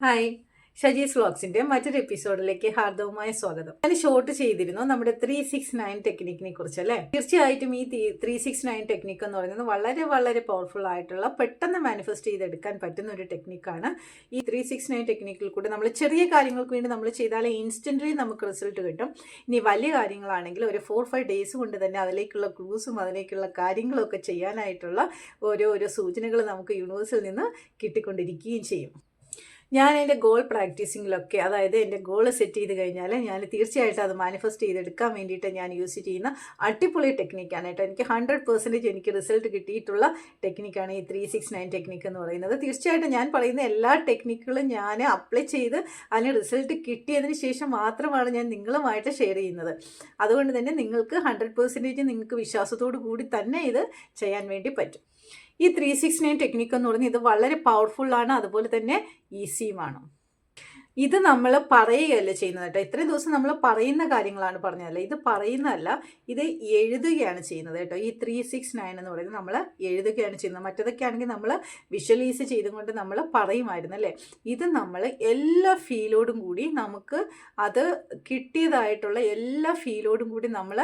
Hi, ഷജീസ് വ്ളോഗ്സിന്റെ മറ്റൊരു എപ്പിസോഡിലേക്ക് ഹാർദവമായ സ്വാഗതം. ഞാൻ ഷോർട്ട് ചെയ്തിരുന്നു നമ്മുടെ 369 ടെക്നിക്കിനെ കുറിച്ച് അല്ലേ. തീർച്ചയായിട്ടും ഈ 369 ടെക്നിക്ക് എന്ന് പറയുന്നത് വളരെ വളരെ പവർഫുൾ ആയിട്ടുള്ള പെട്ടെന്ന് മാനിഫെസ്റ്റ് ചെയ്തെടുക്കാൻ പറ്റുന്ന ഒരു ടെക്നിക്കാണ്. ഈ 369 ടെക്നിക്കിൽ കൂടെ നമ്മൾ ചെറിയ കാര്യങ്ങൾക്ക് വേണ്ടി നമ്മൾ ചെയ്താൽ ഇൻസ്റ്റന്റ്ലി നമുക്ക് റിസൾട്ട് കിട്ടും. ഇനി വലിയ കാര്യങ്ങളാണെങ്കിൽ ഒരു 4-5 ഡേയ്സ് കൊണ്ട് തന്നെ അതിലേക്കുള്ള ക്ലൂസും അതിലേക്കുള്ള കാര്യങ്ങളൊക്കെ ചെയ്യാനായിട്ടുള്ള ഓരോ സൂചനകൾ നമുക്ക് യൂണിവേഴ്സിൽ നിന്ന് കിട്ടിക്കൊണ്ടിരിക്കുകയും ചെയ്യും. ഞാൻ എൻ്റെ ഗോൾ പ്രാക്ടീസിങ്ങിലൊക്കെ, അതായത് എൻ്റെ ഗോൾ സെറ്റ് ചെയ്ത് കഴിഞ്ഞാൽ ഞാൻ തീർച്ചയായിട്ടും അത് മാനിഫെസ്റ്റ് ചെയ്തെടുക്കാൻ വേണ്ടിയിട്ട് ഞാൻ യൂസ് ചെയ്യുന്ന അടിപൊളി ടെക്നിക്കാണ് കേട്ടോ. എനിക്ക് 100% എനിക്ക് റിസൾട്ട് കിട്ടിയിട്ടുള്ള ടെക്നിക്കാണ് ഈ 369 ടെക്നിക്ക് എന്ന് പറയുന്നത്. തീർച്ചയായിട്ടും ഞാൻ പറയുന്ന എല്ലാ ടെക്നിക്കുകളും ഞാൻ അപ്ലൈ ചെയ്ത് അതിന് റിസൾട്ട് കിട്ടിയതിന് ശേഷം മാത്രമാണ് ഞാൻ നിങ്ങളുമായിട്ട് ഷെയർ ചെയ്യുന്നത്. അതുകൊണ്ട് തന്നെ നിങ്ങൾക്ക് 100% നിങ്ങൾക്ക് വിശ്വാസത്തോടു കൂടി തന്നെ ഇത് ചെയ്യാൻ വേണ്ടി പറ്റും. ഈ 369 ടെക്നിക്ക് എന്ന് പറയുന്നത് ഇത് വളരെ പവർഫുള്ളാണ്, അതുപോലെ തന്നെ ഈസിയുമാണ്. ഇത് നമ്മൾ പറയുകയല്ല ചെയ്യുന്നത് കേട്ടോ. ഇത്രയും ദിവസം നമ്മൾ പറയുന്ന കാര്യങ്ങളാണ് പറഞ്ഞതല്ല, ഇത് പറയുന്നതല്ല, ഇത് എഴുതുകയാണ് ചെയ്യുന്നത് കേട്ടോ. ഈ 369 എന്ന് പറയുന്നത് നമ്മൾ എഴുതുകയാണ് ചെയ്യുന്നത്. മറ്റേതൊക്കെ ആണെങ്കിൽ നമ്മൾ വിഷ്വലൈസ് ചെയ്തുകൊണ്ട് നമ്മൾ പറയുമായിരുന്നു അല്ലേ. ഇത് നമ്മൾ എല്ലാ ഫീലോടും കൂടി നമുക്ക് അത് കിട്ടിയതായിട്ടുള്ള എല്ലാ ഫീലോടും കൂടി നമ്മൾ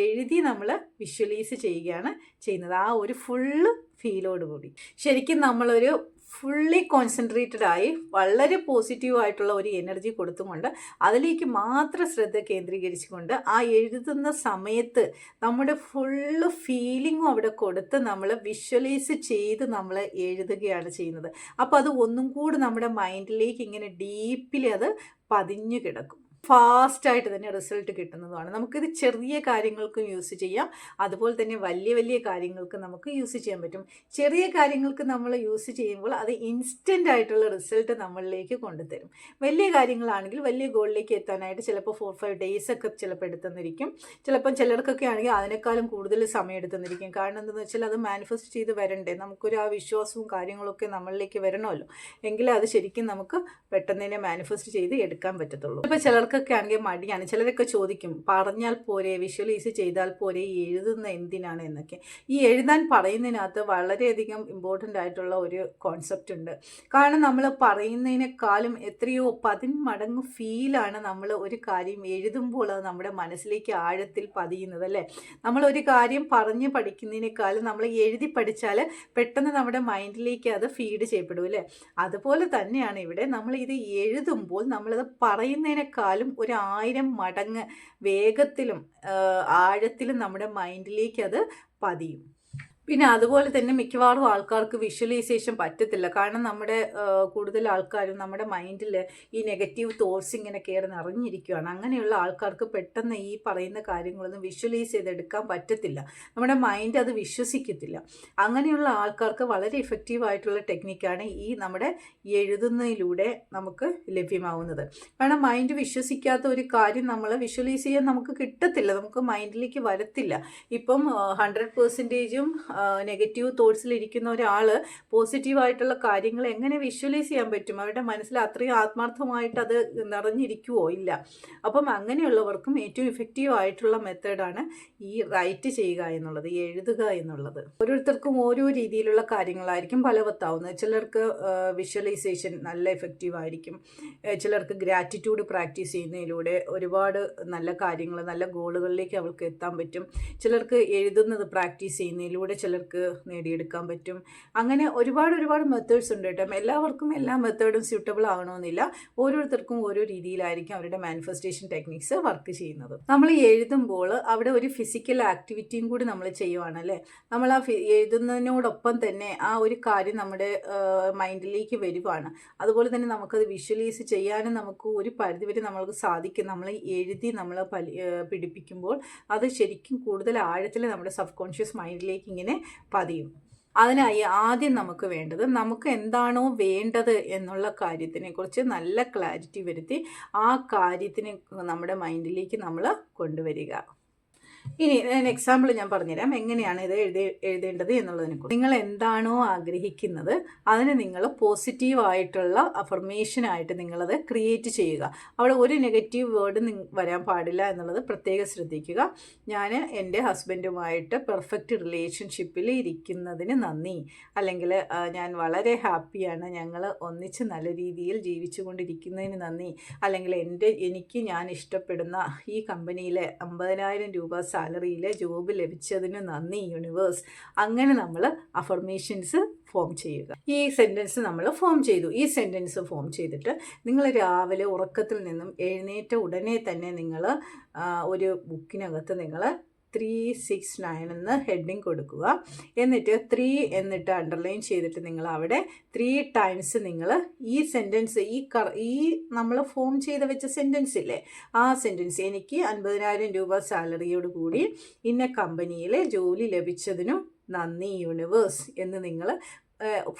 എഴുതി നമ്മൾ വിഷ്വലൈസ് ചെയ്യുകയാണ് ചെയ്യുന്നത്. ആ ഒരു ഫുള്ള് ഫീലോടുകൂടി ശരിക്കും നമ്മളൊരു ഫുള്ളി കോൺസെൻട്രേറ്റഡ് ആയി വളരെ പോസിറ്റീവായിട്ടുള്ള ഒരു എനർജി കൊടുത്തുകൊണ്ട് അതിലേക്ക് മാത്രം ശ്രദ്ധ കേന്ദ്രീകരിച്ചുകൊണ്ട് ആ എഴുതുന്ന സമയത്ത് നമ്മുടെ ഫുള്ള് ഫീലിങ്ങും അവിടെ കൊടുത്ത് നമ്മൾ വിഷ്വലൈസ് ചെയ്ത് നമ്മൾ എഴുതുകയാണ് ചെയ്യുന്നത്. അപ്പോൾ അത് ഒന്നും കൂടി നമ്മുടെ മൈൻഡിലേക്ക് ഇങ്ങനെ ഡീപ്പിൽ അത് പതിഞ്ഞു കിടക്കും. ഫാസ്റ്റായിട്ട് തന്നെ റിസൾട്ട് കിട്ടുന്നതുമാണ്. നമുക്കിത് ചെറിയ കാര്യങ്ങൾക്കും യൂസ് ചെയ്യാം, അതുപോലെ തന്നെ വലിയ വലിയ കാര്യങ്ങൾക്ക് നമുക്ക് യൂസ് ചെയ്യാൻ പറ്റും. ചെറിയ കാര്യങ്ങൾക്ക് നമ്മൾ യൂസ് ചെയ്യുമ്പോൾ അത് ഇൻസ്റ്റൻ്റ് ആയിട്ടുള്ള റിസൾട്ട് നമ്മളിലേക്ക് കൊണ്ടുതരും. വലിയ കാര്യങ്ങളാണെങ്കിൽ വലിയ ഗോളിലേക്ക് എത്താനായിട്ട് ചിലപ്പോൾ 4-5 ഡേയ്സ് ഒക്കെ ചിലപ്പോൾ എടുത്തെന്നിരിക്കും. ചിലപ്പം ചിലർക്കൊക്കെ ആണെങ്കിൽ അതിനേക്കാളും കൂടുതൽ സമയം എടുത്തെന്നിരിക്കും. കാരണം എന്താണെന്ന് വെച്ചാൽ അത് മാനിഫെസ്റ്റ് ചെയ്ത് വരണ്ടേ, നമുക്കൊരു ആ വിശ്വാസവും കാര്യങ്ങളൊക്കെ നമ്മളിലേക്ക് വരണമല്ലോ, എങ്കിലേ അത് ശരിക്കും നമുക്ക് പെട്ടെന്ന് തന്നെ മാനിഫെസ്റ്റ് ചെയ്ത് എടുക്കാൻ പറ്റത്തുള്ളൂ. ഇപ്പോൾ ചിലർക്ക് ഒക്കെ ആണെങ്കിൽ മടിയാണ്. ചിലരൊക്കെ ചോദിക്കും, പറഞ്ഞാൽ പോരെ, വിഷ്വലൈസ് ചെയ്താൽ പോരെ, ഈ എഴുതുന്ന എന്തിനാണ് എന്നൊക്കെ. ഈ എഴുതാൻ പറയുന്നതിനകത്ത് വളരെയധികം ഇമ്പോർട്ടൻ്റ് ആയിട്ടുള്ള ഒരു കോൺസെപ്റ്റ് ഉണ്ട്. കാരണം നമ്മൾ പറയുന്നതിനേക്കാളും എത്രയോ 10 മടങ്ങ് ഫീലാണ് നമ്മൾ ഒരു കാര്യം എഴുതുമ്പോൾ അത് നമ്മുടെ മനസ്സിലേക്ക് ആഴത്തിൽ പതിയുന്നത് അല്ലേ. നമ്മളൊരു കാര്യം പറഞ്ഞ് പഠിക്കുന്നതിനേക്കാളും നമ്മൾ എഴുതി പഠിച്ചാൽ പെട്ടെന്ന് നമ്മുടെ മൈൻഡിലേക്ക് അത് ഫീഡ് ചെയ്യപ്പെടും അല്ലേ. അതുപോലെ തന്നെയാണ് ഇവിടെ നമ്മൾ ഇത് എഴുതുമ്പോൾ നമ്മളത് പറയുന്നതിനേക്കാളും 1000 മടങ്ങ് വേഗത്തിലും ആഴത്തിലും നമ്മുടെ മൈൻഡിലേക്ക് അത് പതിയും. പിന്നെ അതുപോലെ തന്നെ മിക്കവാറും ആൾക്കാർക്ക് വിഷ്വലൈസേഷൻ പറ്റത്തില്ല. കാരണം നമ്മുടെ കൂടുതൽ ആൾക്കാരും നമ്മുടെ മൈൻഡിൽ ഈ നെഗറ്റീവ് തോട്ട്സ് ഇങ്ങനെ കയറി നിറഞ്ഞിരിക്കുകയാണ്. അങ്ങനെയുള്ള ആൾക്കാർക്ക് പെട്ടെന്ന് ഈ പറയുന്ന കാര്യങ്ങളൊന്നും വിഷ്വലൈസ് ചെയ്തെടുക്കാൻ പറ്റത്തില്ല. നമ്മുടെ മൈൻഡ് അത് വിശ്വസിക്കത്തില്ല. അങ്ങനെയുള്ള ആൾക്കാർക്ക് വളരെ ഇഫക്റ്റീവായിട്ടുള്ള ടെക്നിക്കാണ് ഈ നമ്മുടെ എഴുതുന്നതിലൂടെ നമുക്ക് ലഭ്യമാവുന്നത്. കാരണം മൈൻഡ് വിശ്വസിക്കാത്ത ഒരു കാര്യം നമ്മൾ വിഷ്വലൈസ് ചെയ്യാൻ നമുക്ക് കിട്ടത്തില്ല, നമുക്ക് മൈൻഡിലേക്ക് വരത്തില്ല. ഇപ്പം 100%ഉം നെഗറ്റീവ് തോട്ട്സിലിരിക്കുന്ന ഒരാൾ പോസിറ്റീവായിട്ടുള്ള കാര്യങ്ങൾ എങ്ങനെ വിഷ്വലൈസ് ചെയ്യാൻ പറ്റും? അവരുടെ മനസ്സിൽ അത്രയും ആത്മാർത്ഥമായിട്ട് അത് നിറഞ്ഞിരിക്കുവോ? ഇല്ല. അപ്പം അങ്ങനെയുള്ളവർക്കും ഏറ്റവും ഇഫക്റ്റീവായിട്ടുള്ള മെത്തേഡാണ് ഈ റൈറ്റ് ചെയ്യുക എന്നുള്ളത്, എഴുതുക എന്നുള്ളത്. ഓരോരുത്തർക്കും ഓരോ രീതിയിലുള്ള കാര്യങ്ങളായിരിക്കും ഫലവത്താവുന്നത്. ചിലർക്ക് വിഷ്വലൈസേഷൻ നല്ല എഫക്റ്റീവായിരിക്കും, ചിലർക്ക് ഗ്രാറ്റിറ്റ്യൂഡ് പ്രാക്ടീസ് ചെയ്യുന്നതിലൂടെ ഒരുപാട് നല്ല കാര്യങ്ങൾ, നല്ല ഗോളുകളിലേക്ക് അവർക്ക് എത്താൻ പറ്റും. ചിലർക്ക് എഴുതുന്നത് പ്രാക്ടീസ് ചെയ്യുന്നതിലൂടെ ചിലർക്ക് നേടിയെടുക്കാൻ പറ്റും. അങ്ങനെ ഒരുപാട് മെത്തേഡ്സ് ഉണ്ട് കേട്ടോ. എല്ലാവർക്കും എല്ലാ മെത്തേഡും സ്യൂട്ടബിൾ ആകണമെന്നില്ല. ഓരോരുത്തർക്കും ഓരോ രീതിയിലായിരിക്കും അവരുടെ മാനിഫെസ്റ്റേഷൻ ടെക്നിക്സ് വർക്ക് ചെയ്യുന്നത്. നമ്മൾ എഴുതുമ്പോൾ അവിടെ ഒരു ഫിസിക്കൽ ആക്ടിവിറ്റിയും കൂടി നമ്മൾ ചെയ്യുവാണ് അല്ലേ. നമ്മൾ ആ എഴുതുന്നതിനോടൊപ്പം തന്നെ ആ ഒരു കാര്യം നമ്മുടെ മൈൻഡിലേക്ക് വരുവാണ്. അതുപോലെ തന്നെ നമുക്കത് വിഷ്വലൈസ് ചെയ്യാനും നമുക്ക് ഒരു പരിധിവരെ നമ്മൾക്ക് സാധിക്കും. നമ്മൾ എഴുതി നമ്മൾ പിടിപ്പിക്കുമ്പോൾ അത് ശരിക്കും കൂടുതൽ ആഴത്തിൽ നമ്മുടെ സബ് കോൺഷ്യസ് മൈൻഡിലേക്ക് ഇങ്ങനെ പതിയും. അതിനായി ആദ്യം നമുക്ക് വേണ്ടത്, നമുക്ക് എന്താണോ വേണ്ടത് എന്നുള്ള കാര്യത്തിനെ കുറിച്ച് നല്ല ക്ലാരിറ്റി വരുത്തി ആ കാര്യത്തിനെ നമ്മുടെ മൈൻഡിലേക്ക് നമ്മൾ കൊണ്ടുവരിക. ഇനി എക്സാമ്പിൾ ഞാൻ പറഞ്ഞുതരാം എങ്ങനെയാണ് ഇത് എഴുതേണ്ടത് എന്നുള്ളതിനെക്കുറിച്ച്. നിങ്ങൾ എന്താണോ ആഗ്രഹിക്കുന്നത് അതിന് നിങ്ങൾ പോസിറ്റീവായിട്ടുള്ള അഫർമേഷനായിട്ട് നിങ്ങളത് ക്രിയേറ്റ് ചെയ്യുക. അവിടെ ഒരു നെഗറ്റീവ് വേർഡ് വരാൻ പാടില്ല എന്നുള്ളത് പ്രത്യേകം ശ്രദ്ധിക്കുക. ഞാൻ എൻ്റെ ഹസ്ബൻഡുമായിട്ട് പെർഫെക്റ്റ് റിലേഷൻഷിപ്പിൽ ഇരിക്കുന്നതിന് നന്ദി, അല്ലെങ്കിൽ ഞാൻ വളരെ ഹാപ്പിയാണ്, ഞങ്ങൾ ഒന്നിച്ച് നല്ല രീതിയിൽ ജീവിച്ചു കൊണ്ടിരിക്കുന്നതിന് നന്ദി, അല്ലെങ്കിൽ എനിക്ക് ഞാൻ ഇഷ്ടപ്പെടുന്ന ഈ കമ്പനിയിലെ 50,000 രൂപ സാലറിയിലെ ജോബ് ലഭിച്ചതിന് നന്ദി യൂണിവേഴ്സ്. അങ്ങനെ നമ്മൾ അഫർമേഷൻസ് ഫോം ചെയ്യുക. ഈ സെൻറ്റൻസ് നമ്മൾ ഫോം ചെയ്തു. ഈ സെൻറ്റൻസ് ഫോം ചെയ്തിട്ട് നിങ്ങൾ രാവിലെ ഉറക്കത്തിൽ നിന്നും എഴുന്നേറ്റ ഉടനെ തന്നെ നിങ്ങൾ ഒരു ബുക്കിനകത്ത് നിങ്ങൾ 369 എന്ന് ഹെഡിങ് കൊടുക്കുക. എന്നിട്ട് 3 എന്നിട്ട് അണ്ടർലൈൻ ചെയ്തിട്ട് നിങ്ങൾ അവിടെ 3 ടൈംസ് നിങ്ങൾ ഈ സെൻറ്റൻസ് ഈ നമ്മൾ ഫോം ചെയ്ത് വെച്ച സെൻറ്റൻസ് ഇല്ലേ, ആ സെൻറ്റൻസ് എനിക്ക് 50,000 രൂപ സാലറിയോട് കൂടി ഇന്ന കമ്പനിയിലെ ജോലി ലഭിച്ചതിനും നന്ദി യൂണിവേഴ്സ് എന്ന് നിങ്ങൾ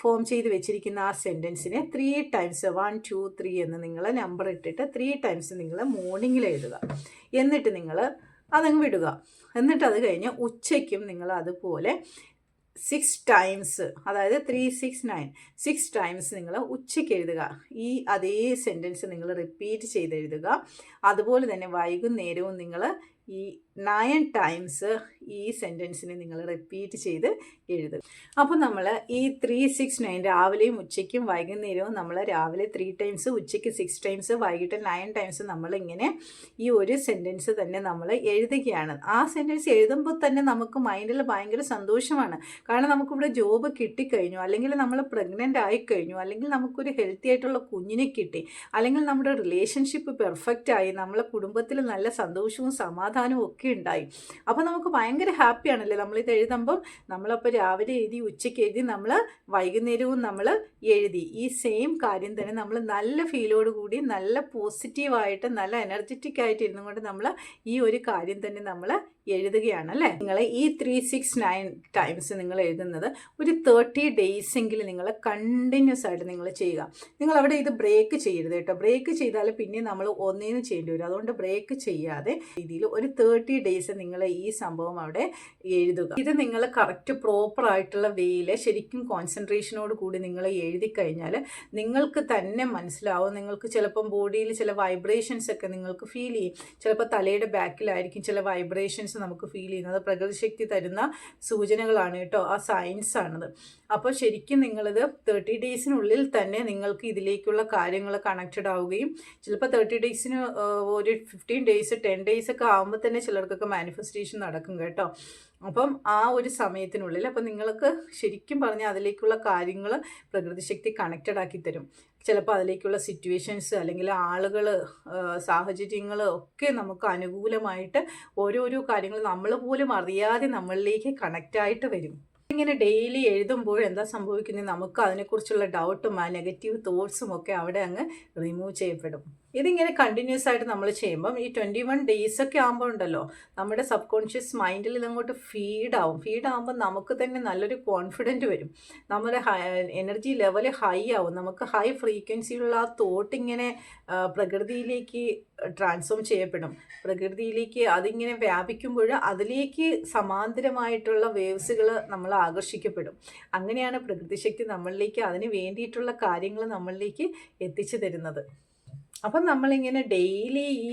ഫോം ചെയ്ത് വെച്ചിരിക്കുന്ന ആ സെൻറ്റൻസിനെ 3 ടൈംസ് 1 2 3 എന്ന് നിങ്ങൾ നമ്പർ ഇട്ടിട്ട് 3 ടൈംസ് നിങ്ങൾ മോർണിംഗിൽ എഴുതുക. എന്നിട്ട് നിങ്ങൾ അതങ്ങ് വിടുക. എന്നിട്ട് അത് കഴിഞ്ഞ് ഉച്ചയ്ക്കും നിങ്ങൾ അതുപോലെ 6 ടൈംസ്, അതായത് 369 6 ടൈംസ് നിങ്ങൾ ഉച്ചയ്ക്ക് എഴുതുക. ഈ അതേ സെൻറ്റൻസ് നിങ്ങൾ റിപ്പീറ്റ് ചെയ്ത് എഴുതുക. അതുപോലെ തന്നെ വൈകുന്നേരവും നിങ്ങൾ ഈ 9 ടൈംസ് ഈ സെൻറ്റൻസിനെ നിങ്ങൾ റിപ്പീറ്റ് ചെയ്ത് എഴുതുക. അപ്പോൾ നമ്മൾ ഈ 369 രാവിലെയും ഉച്ചയ്ക്കും വൈകുന്നേരവും നമ്മൾ രാവിലെ 3 ടൈംസ്, ഉച്ചയ്ക്ക് 6 ടൈംസ്, വൈകിട്ട് 9 ടൈംസ് നമ്മളിങ്ങനെ ഈ ഒരു സെൻറ്റൻസ് തന്നെ നമ്മൾ എഴുതുകയാണ്. ആ സെൻറ്റൻസ് എഴുതുമ്പോൾ തന്നെ നമുക്ക് മൈൻഡിൽ ഭയങ്കര സന്തോഷമാണ്. കാരണം നമുക്കിവിടെ ജോബ് കിട്ടിക്കഴിഞ്ഞു, അല്ലെങ്കിൽ നമ്മൾ പ്രഗ്നൻ്റ് ആയിക്കഴിഞ്ഞു, അല്ലെങ്കിൽ നമുക്കൊരു ഹെൽത്തി ആയിട്ടുള്ള കുഞ്ഞിനെ കിട്ടി, അല്ലെങ്കിൽ നമ്മുടെ റിലേഷൻഷിപ്പ് പെർഫെക്റ്റ് ആയി, നമ്മളെ കുടുംബത്തിൽ നല്ല സന്തോഷവും സമാധാനവും ഒക്കെ ഉണ്ടായി. അപ്പോൾ നമുക്ക് ഭയങ്കര ഹാപ്പിയാണല്ലേ നമ്മളിത് എഴുതുമ്പം. നമ്മളപ്പോൾ രാവിലെ എഴുതി, ഉച്ചയ്ക്ക് എഴുതി, നമ്മൾ വൈകുന്നേരവും നമ്മൾ എഴുതി. ഈ സെയിം കാര്യം തന്നെ നമ്മൾ നല്ല ഫീലോട് കൂടി നല്ല പോസിറ്റീവായിട്ട് നല്ല എനർജറ്റിക് ആയിട്ട് ഇരുന്നുകൊണ്ട് നമ്മൾ ഈ ഒരു കാര്യം തന്നെ നമ്മൾ എഴുതുകയാണ് അല്ലേ. നിങ്ങൾ ഈ 369 ടൈംസ് നിങ്ങൾ എഴുതുന്നത് ഒരു 30 ഡേയ്സ് എങ്കിലും നിങ്ങൾ കണ്ടിന്യൂസ് ആയിട്ട് നിങ്ങൾ ചെയ്യുക. നിങ്ങൾ അവിടെ ഇത് ബ്രേക്ക് ചെയ്യരുത് കേട്ടോ. ബ്രേക്ക് ചെയ്താൽ പിന്നെ നമ്മൾ ഒന്നേന്ന് ചെയ്യേണ്ടി വരും. അതുകൊണ്ട് ബ്രേക്ക് ചെയ്യാതെ രീതിയിൽ ഒരു 30 ഡേയ്സ് നിങ്ങൾ ഈ സംഭവം അവിടെ എഴുതുക. ഇത് നിങ്ങൾ കറക്റ്റ് പ്രോപ്പർ ആയിട്ടുള്ള വേയിൽ ശരിക്കും കോൺസെൻട്രേഷനോട് കൂടി നിങ്ങൾ എഴുതി കഴിഞ്ഞാൽ നിങ്ങൾക്ക് തന്നെ മനസ്സിലാവും. നിങ്ങൾക്ക് ചിലപ്പം ബോഡിയിൽ ചില വൈബ്രേഷൻസ് ഒക്കെ നിങ്ങൾക്ക് ഫീൽ ചെയ്യും. ചിലപ്പോൾ തലയുടെ ബാക്കിലായിരിക്കും ചില വൈബ്രേഷൻസ് നമുക്ക് ഫീൽ ചെയ്യുന്നത്. പ്രകൃതിശക്തി തരുന്ന സൂചനകളാണ് കേട്ടോ, ആ സയൻസ് ആണത്. അപ്പോൾ ശരിക്കും നിങ്ങളിത് 30 ഡേയ്സിനുള്ളിൽ തന്നെ നിങ്ങൾക്ക് ഇതിലേക്കുള്ള കാര്യങ്ങൾ കണക്റ്റഡ് ആവുകയും, ചിലപ്പോൾ 30 ഡേയ്സിന് ഒരു 15 ഡേയ്സ് 10 ഡേയ്സ് ഒക്കെ ആകുമ്പോൾ തന്നെ ചിലർക്കൊക്കെ മാനിഫെസ്റ്റേഷൻ നടക്കും കേട്ടോ. അപ്പം ആ ഒരു സമയത്തിനുള്ളിൽ അപ്പം നിങ്ങൾക്ക് ശരിക്കും പറഞ്ഞാൽ അതിലേക്കുള്ള കാര്യങ്ങൾ പ്രകൃതിശക്തി കണക്റ്റഡ് ആക്കി തരും. ചിലപ്പോൾ അതിലേക്കുള്ള സിറ്റുവേഷൻസ് അല്ലെങ്കിൽ ആളുകൾ, സാഹചര്യങ്ങൾ ഒക്കെ നമുക്ക് അനുകൂലമായിട്ട് ഓരോരോ കാര്യങ്ങൾ നമ്മൾ പോലും അറിയാതെ നമ്മളിലേക്ക് കണക്റ്റായിട്ട് വരും. ഇങ്ങനെ ഡെയിലി എഴുതുമ്പോൾ എന്താ സംഭവിക്കുന്നത്, നമുക്ക് അതിനെക്കുറിച്ചുള്ള ഡൗട്ടും ആ നെഗറ്റീവ് തോട്ട്സും ഒക്കെ അവിടെ അങ്ങ് റിമൂവ് ചെയ്യപ്പെടും. ഇതിങ്ങനെ കണ്ടിന്യൂസ് ആയിട്ട് നമ്മൾ ചെയ്യുമ്പം ഈ 21 ഡേയ്സ് ഒക്കെ ആകുമ്പോൾ ഉണ്ടല്ലോ, നമ്മുടെ സബ് കോൺഷ്യസ് മൈൻഡിൽ ഇതങ്ങോട്ട് ഫീഡാകുമ്പോൾ നമുക്ക് തന്നെ നല്ലൊരു കോൺഫിഡൻറ്റ് വരും. നമ്മുടെ എനർജി ലെവൽ ഹൈ ആവും. നമുക്ക് ഹൈ ഫ്രീക്വൻസിയിലുള്ള ആ തോട്ട് ഇങ്ങനെ പ്രകൃതിയിലേക്ക് ട്രാൻസ്ഫോം ചെയ്യപ്പെടും. പ്രകൃതിയിലേക്ക് അതിങ്ങനെ വ്യാപിക്കുമ്പോൾ അതിലേക്ക് സമാന്തരമായിട്ടുള്ള വേവ്സുകൾ നമ്മൾ ആകർഷിക്കപ്പെടും. അങ്ങനെയാണ് പ്രകൃതിശക്തി നമ്മളിലേക്ക് അതിന് വേണ്ടിയിട്ടുള്ള കാര്യങ്ങൾ നമ്മളിലേക്ക് എത്തിച്ചു തരുന്നത്. അപ്പം നമ്മളിങ്ങനെ ഡെയിലി ഈ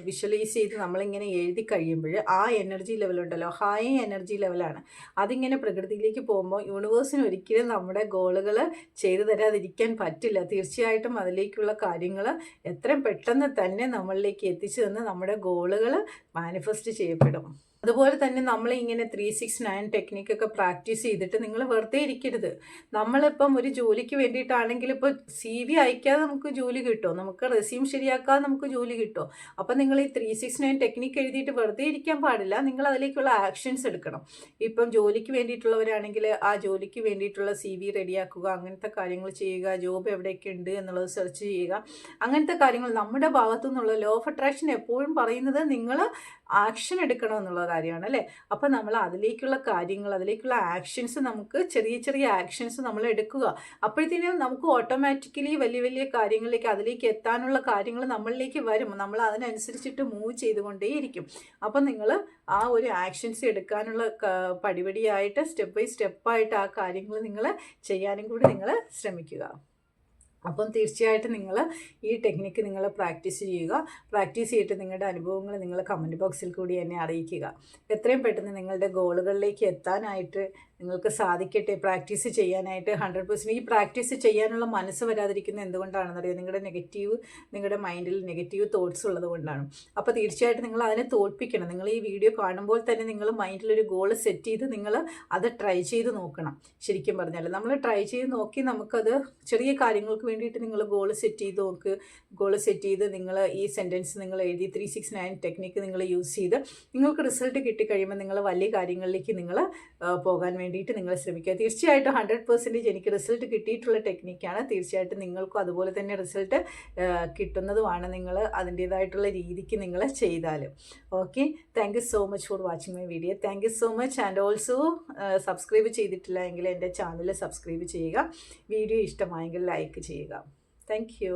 വിഷ്വലൈസ് ചെയ്ത് നമ്മളിങ്ങനെ എഴുതി കഴിയുമ്പോൾ ആ എനർജി ലെവലുണ്ടല്ലോ, ഹൈ എനർജി ലെവലാണ്. അതിങ്ങനെ പ്രകൃതിയിലേക്ക് പോകുമ്പോൾ യൂണിവേഴ്സിന് ഒരിക്കലും നമ്മുടെ ഗോളുകൾ ചെയ്തു തരാതിരിക്കാൻ പറ്റില്ല. തീർച്ചയായിട്ടും അതിലേക്കുള്ള കാര്യങ്ങൾ എത്രയും പെട്ടെന്ന് തന്നെ നമ്മളിലേക്ക് എത്തിച്ചു തന്ന് നമ്മുടെ ഗോളുകൾ മാനിഫെസ്റ്റ് ചെയ്യപ്പെടും. അതുപോലെ തന്നെ നമ്മളിങ്ങനെ 369 ടെക്നിക്കൊക്കെ പ്രാക്ടീസ് ചെയ്തിട്ട് നിങ്ങൾ വെറുതെ ഇരിക്കരുത്. നമ്മളിപ്പം ഒരു ജോലിക്ക് വേണ്ടിയിട്ടാണെങ്കിൽ ഇപ്പോൾ CV അയക്കാതെ നമുക്ക് ജോലി കിട്ടുമോ, നമുക്ക് റെസ്യൂം ശരിയാക്കാതെ നമുക്ക് ജോലി കിട്ടുമോ? അപ്പം നിങ്ങൾ ഈ 369 ടെക്നിക്ക് എഴുതിയിട്ട് വെറുതെ ഇരിക്കാൻ പാടില്ല. നിങ്ങൾ അതിലേക്കുള്ള ആക്ഷൻസ് എടുക്കണം. ഇപ്പം ജോലിക്ക് വേണ്ടിയിട്ടുള്ളവരാണെങ്കിൽ ആ ജോലിക്ക് വേണ്ടിയിട്ടുള്ള CV റെഡിയാക്കുക, അങ്ങനത്തെ കാര്യങ്ങൾ ചെയ്യുക. ജോബ് എവിടെയൊക്കെ ഉണ്ട് എന്നുള്ളത് സെർച്ച് ചെയ്യുക. അങ്ങനത്തെ കാര്യങ്ങൾ നമ്മുടെ ഭാഗത്തു നിന്നുള്ള ലോ ഓഫ് അട്രാക്ഷൻ എപ്പോഴും പറയുന്നത് നിങ്ങൾ ആക്ഷൻ എടുക്കണം എന്നുള്ള കാര്യമാണ് അല്ലേ. അപ്പം നമ്മൾ അതിലേക്കുള്ള കാര്യങ്ങൾ, അതിലേക്കുള്ള ആക്ഷൻസ്, നമുക്ക് ചെറിയ ചെറിയ ആക്ഷൻസ് നമ്മൾ എടുക്കുക. അപ്പോഴത്തേനും നമുക്ക് ഓട്ടോമാറ്റിക്കലി വലിയ വലിയ കാര്യങ്ങളിലേക്ക്, അതിലേക്ക് എത്താനുള്ള കാര്യങ്ങൾ നമ്മളിലേക്ക് വരും. നമ്മൾ അതിനനുസരിച്ചിട്ട് മൂവ് ചെയ്തുകൊണ്ടേയിരിക്കും. അപ്പം നിങ്ങൾ ആ ഒരു ആക്ഷൻസ് എടുക്കാനുള്ള പടിപടിയായിട്ട് സ്റ്റെപ്പ് ബൈ സ്റ്റെപ്പായിട്ട് ആ കാര്യങ്ങൾ നിങ്ങൾ ചെയ്യാനും കൂടി നിങ്ങൾ ശ്രമിക്കുക. അപ്പം തീർച്ചയായിട്ടും നിങ്ങൾ ഈ ടെക്നിക്ക് നിങ്ങൾ പ്രാക്ടീസ് ചെയ്യുക. പ്രാക്ടീസ് ചെയ്തിട്ട് നിങ്ങളുടെ അനുഭവങ്ങൾ നിങ്ങൾ കമൻറ്റ് ബോക്സിൽ കൂടി എന്നെ അറിയിക്കുക. എത്രയും പെട്ടെന്ന് നിങ്ങളുടെ ഗോളുകളിലേക്ക് എത്താനായിട്ട് നിങ്ങൾക്ക് സാധിക്കട്ടെ. പ്രാക്ടീസ് ചെയ്യാനായിട്ട് 100%. ഈ പ്രാക്ടീസ് ചെയ്യാനുള്ള മനസ്സ് വരാതിരിക്കുന്നത് എന്തുകൊണ്ടാണെന്നറിയോ? നിങ്ങളുടെ മൈൻഡിൽ നെഗറ്റീവ് തോട്ട്സ് ഉള്ളത് കൊണ്ടാണ്. അപ്പോൾ തീർച്ചയായിട്ടും നിങ്ങൾ അതിനെ തോൽപ്പിക്കണം. നിങ്ങൾ ഈ വീഡിയോ കാണുമ്പോൾ തന്നെ നിങ്ങൾ മൈൻഡിലൊരു ഗോൾ സെറ്റ് ചെയ്ത് നിങ്ങൾ അത് ട്രൈ ചെയ്ത് നോക്കണം. ശരിക്കും പറഞ്ഞാൽ നമ്മൾ ട്രൈ ചെയ്ത് നോക്കി നമുക്കത് ചെറിയ കാര്യങ്ങൾക്ക് വേണ്ടിയിട്ട് നിങ്ങൾ ഗോൾ സെറ്റ് ചെയ്ത് നോക്ക്. ഗോൾ സെറ്റ് ചെയ്ത് നിങ്ങൾ ഈ സെൻറ്റൻസ് നിങ്ങൾ എഴുതി 369 ടെക്നിക്ക് നിങ്ങൾ യൂസ് ചെയ്ത് നിങ്ങൾക്ക് റിസൾട്ട് കിട്ടിക്കഴിയുമ്പോൾ നിങ്ങൾ വലിയ കാര്യങ്ങളിലേക്ക് നിങ്ങൾ പോകാൻ വേണ്ടിയിട്ട് നിങ്ങൾ ശ്രമിക്കുക. തീർച്ചയായിട്ടും 100% എനിക്ക് റിസൾട്ട് കിട്ടിയിട്ടുള്ള ടെക്നിക്കാണ്. തീർച്ചയായിട്ടും നിങ്ങൾക്കും അതുപോലെ തന്നെ റിസൾട്ട് കിട്ടുന്നതുമാണ് നിങ്ങൾ അതിൻ്റേതായിട്ടുള്ള രീതിക്ക് നിങ്ങൾ ചെയ്താൽ. Okay, thank you so much for watching my video. Thank you so much. And also subscribe ചെയ്തിട്ടില്ല എങ്കിൽ എൻ്റെ ചാനൽ സബ്സ്ക്രൈബ് ചെയ്യുക. വീഡിയോ ഇഷ്ടമായെങ്കിൽ ലൈക്ക് ചെയ്യുക. Thank you.